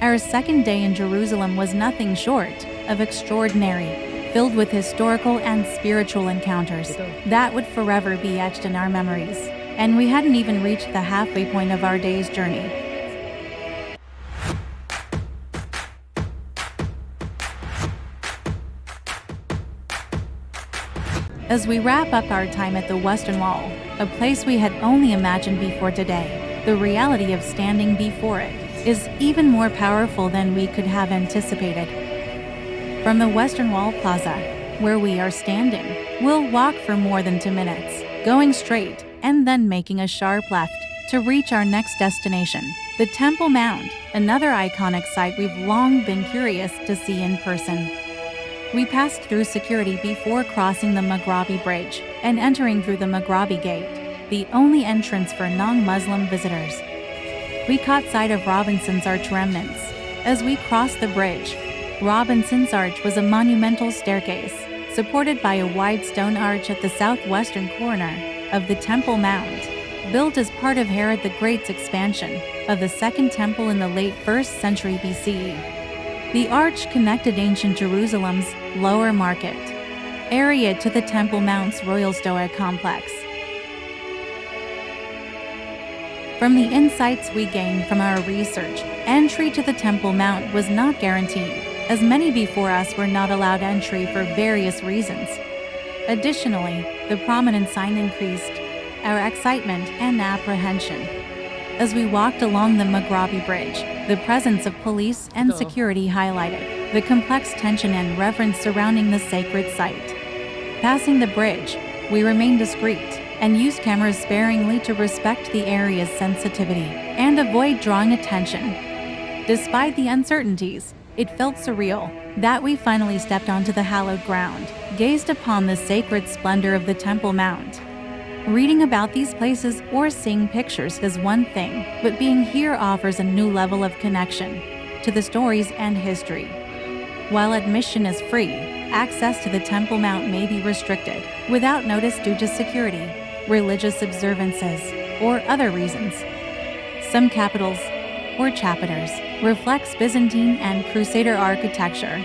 Our second day in Jerusalem was nothing short of extraordinary, filled with historical and spiritual encounters that would forever be etched in our memories. And we hadn't even reached the halfway point of our day's journey. As we wrap up our time at the Western Wall, a place we had only imagined before today, the reality of standing before it is even more powerful than we could have anticipated. From the Western Wall Plaza, where we are standing, we'll walk for more than 2 minutes, going straight and then making a sharp left to reach our next destination, the Temple Mount, another iconic site we've long been curious to see in person. We passed through security before crossing the Maghrabi Bridge and entering through the Maghrabi Gate, the only entrance for non-Muslim visitors. We caught sight of Robinson's Arch remnants. As we crossed the bridge, Robinson's Arch was a monumental staircase, supported by a wide stone arch at the southwestern corner of the Temple Mount, built as part of Herod the Great's expansion of the Second Temple in the late 1st century BCE. The arch connected ancient Jerusalem's Lower Market area to the Temple Mount's Royal Stoa complex. From the insights we gained from our research, entry to the Temple Mount was not guaranteed, as many before us were not allowed entry for various reasons. Additionally, the prominent sign increased our excitement and apprehension. As we walked along the Maghrabi Bridge, the presence of police and security highlighted the complex tension and reverence surrounding the sacred site. Passing the bridge, we remained discreet and used cameras sparingly to respect the area's sensitivity and avoid drawing attention. Despite the uncertainties, it felt surreal that we finally stepped onto the hallowed ground, gazed upon the sacred splendor of the Temple Mount. Reading about these places or seeing pictures is one thing, but being here offers a new level of connection to the stories and history. While admission is free, access to the Temple Mount may be restricted without notice due to security, religious observances, or other reasons. Some capitals, or chapiters, reflects Byzantine and Crusader architecture,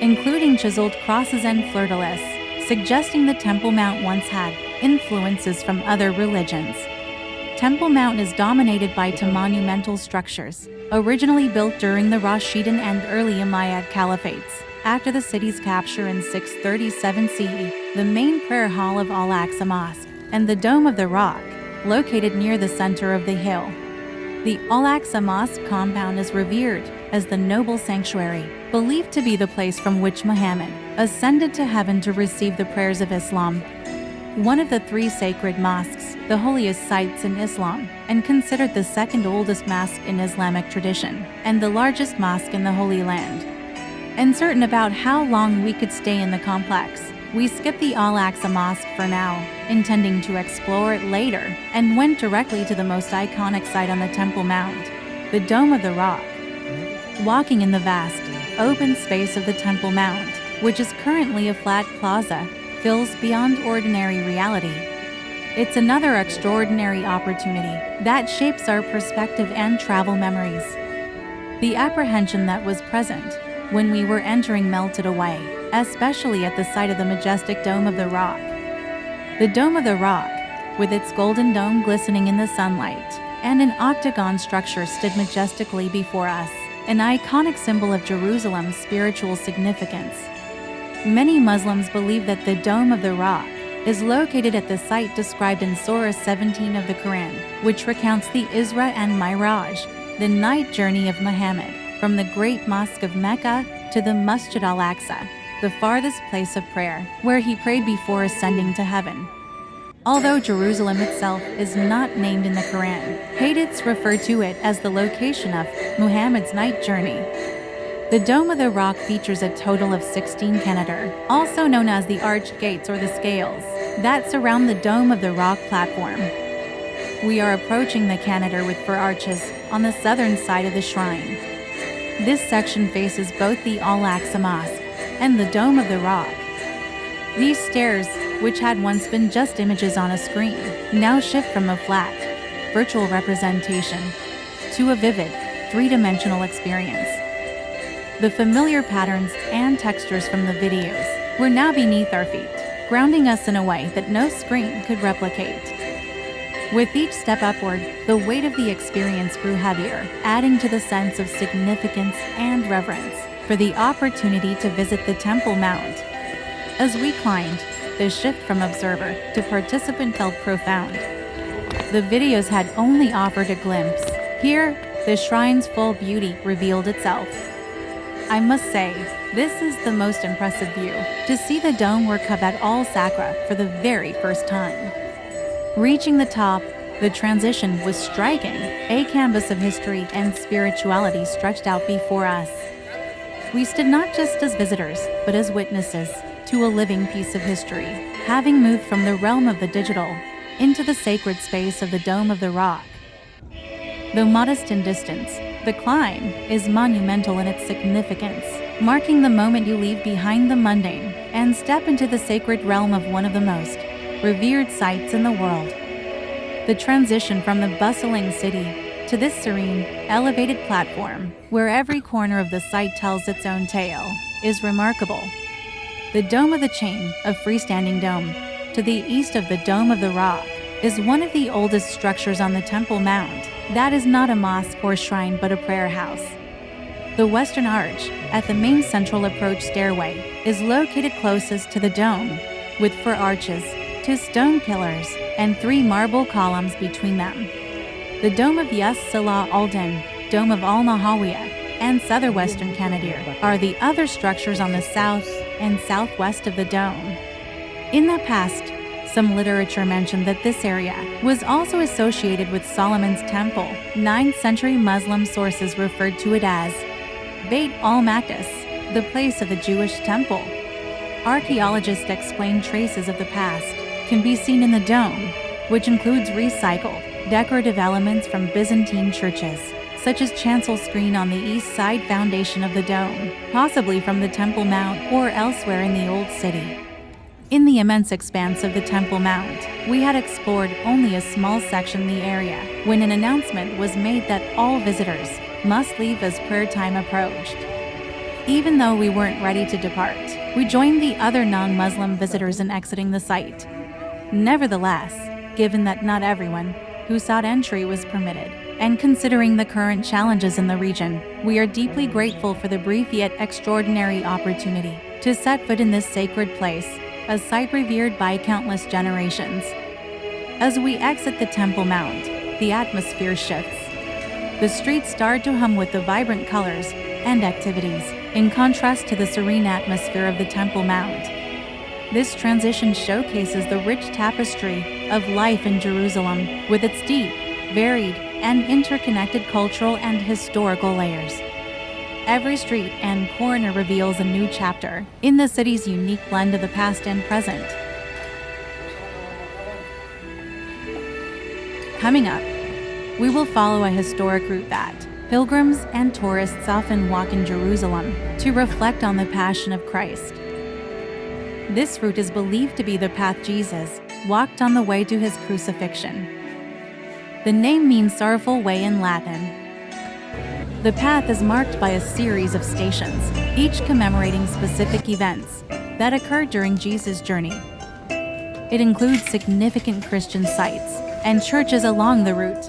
including chiseled crosses and fleur-de-lis, suggesting the Temple Mount once had influences from other religions. Temple Mount is dominated by two monumental structures, originally built during the Rashidun and early Umayyad Caliphates. After the city's capture in 637 CE, the main prayer hall of Al-Aqsa Mosque and the Dome of the Rock, located near the center of the hill. The Al-Aqsa Mosque compound is revered as the noble sanctuary, believed to be the place from which Muhammad ascended to heaven to receive the prayers of Islam. One of the 3 sacred mosques, the holiest sites in Islam, and considered the second oldest mosque in Islamic tradition, and the largest mosque in the Holy Land. Uncertain about how long we could stay in the complex, we skipped the Al-Aqsa Mosque for now, intending to explore it later, and went directly to the most iconic site on the Temple Mount, the Dome of the Rock. Walking in the vast, open space of the Temple Mount, which is currently a flat plaza, feels beyond ordinary reality. It's another extraordinary opportunity that shapes our perspective and travel memories. The apprehension that was present when we were entering melted away, especially at the sight of the majestic Dome of the Rock. The Dome of the Rock, with its golden dome glistening in the sunlight, and an octagon structure stood majestically before us, an iconic symbol of Jerusalem's spiritual significance. Many Muslims believe that the Dome of the Rock is located at the site described in Surah 17 of the Quran, which recounts the Isra and Miraj, the night journey of Muhammad, from the Great Mosque of Mecca to the Masjid al-Aqsa, the farthest place of prayer, where he prayed before ascending to heaven. Although Jerusalem itself is not named in the Quran, hadiths refer to it as the location of Muhammad's night journey. The Dome of the Rock features a total of 16 canter, also known as the arch gates or the scales, that surround the Dome of the Rock platform. We are approaching the canter with 4 arches on the southern side of the shrine. This section faces both the Al-Aqsa Mosque and the Dome of the Rock. These stairs, which had once been just images on a screen, now shift from a flat, virtual representation to a vivid, three-dimensional experience. The familiar patterns and textures from the videos were now beneath our feet, grounding us in a way that no screen could replicate. With each step upward, the weight of the experience grew heavier, adding to the sense of significance and reverence for the opportunity to visit the Temple Mount. As we climbed, the shift from observer to participant felt profound. The videos had only offered a glimpse. Here, the shrine's full beauty revealed itself. I must say, this is the most impressive view, to see the dome where Qubbat al-Ṣakhra for the very first time. Reaching the top, the transition was striking. A canvas of history and spirituality stretched out before us. We stood not just as visitors, but as witnesses to a living piece of history, having moved from the realm of the digital into the sacred space of the Dome of the Rock. Though modest in distance, the climb is monumental in its significance, marking the moment you leave behind the mundane and step into the sacred realm of one of the most revered sites in the world. The transition from the bustling city to this serene, elevated platform, where every corner of the site tells its own tale, is remarkable. The Dome of the Chain, a freestanding dome, to the east of the Dome of the Rock, is one of the oldest structures on the Temple Mount. That is not a mosque or shrine but a prayer house. The western arch, at the main central approach stairway, is located closest to the dome, with 4 arches, 2 stone pillars, and 3 marble columns between them. The Dome of Yas Salah al-Din, Dome of al-Nahawiyah, and southwestern Canadir are the other structures on the south and southwest of the dome. In the past, some literature mentioned that this area was also associated with Solomon's Temple. 9th century Muslim sources referred to it as Beit al-Maqdis, the place of the Jewish temple. Archaeologists explain traces of the past can be seen in the dome, which includes recycled, decorative elements from Byzantine churches, such as chancel screen on the east side foundation of the dome, possibly from the Temple Mount or elsewhere in the Old City. In the immense expanse of the Temple Mount, we had explored only a small section of the area when an announcement was made that all visitors must leave as prayer time approached. Even though we weren't ready to depart, we joined the other non-Muslim visitors in exiting the site. Nevertheless, given that not everyone who sought entry was permitted, and considering the current challenges in the region, we are deeply grateful for the brief yet extraordinary opportunity to set foot in this sacred place, a site revered by countless generations. As we exit the Temple Mount, the atmosphere shifts. The streets start to hum with the vibrant colors and activities, in contrast to the serene atmosphere of the Temple Mount. This transition showcases the rich tapestry of life in Jerusalem, with its deep, varied, and interconnected cultural and historical layers. Every street and corner reveals a new chapter in the city's unique blend of the past and present. Coming up, we will follow a historic route that pilgrims and tourists often walk in Jerusalem to reflect on the Passion of Christ. This route is believed to be the path Jesus walked on the way to his crucifixion. The name means sorrowful way in Latin. The path is marked by a series of stations, each commemorating specific events that occurred during Jesus' journey. It includes significant Christian sites and churches along the route.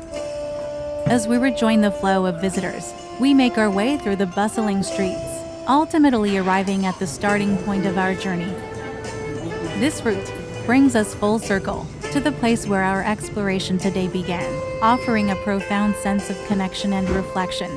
As we rejoin the flow of visitors, we make our way through the bustling streets, ultimately arriving at the starting point of our journey. This route brings us full circle to the place where our exploration today began, offering a profound sense of connection and reflection.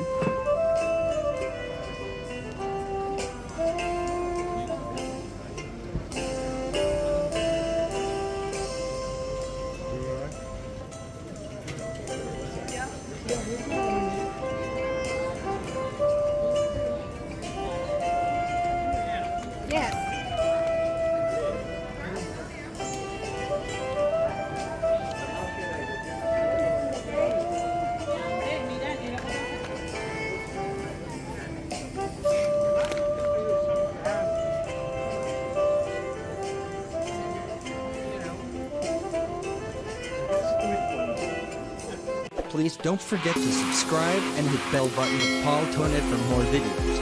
Please don't forget to subscribe and hit bell button of Paul Tonet for more videos.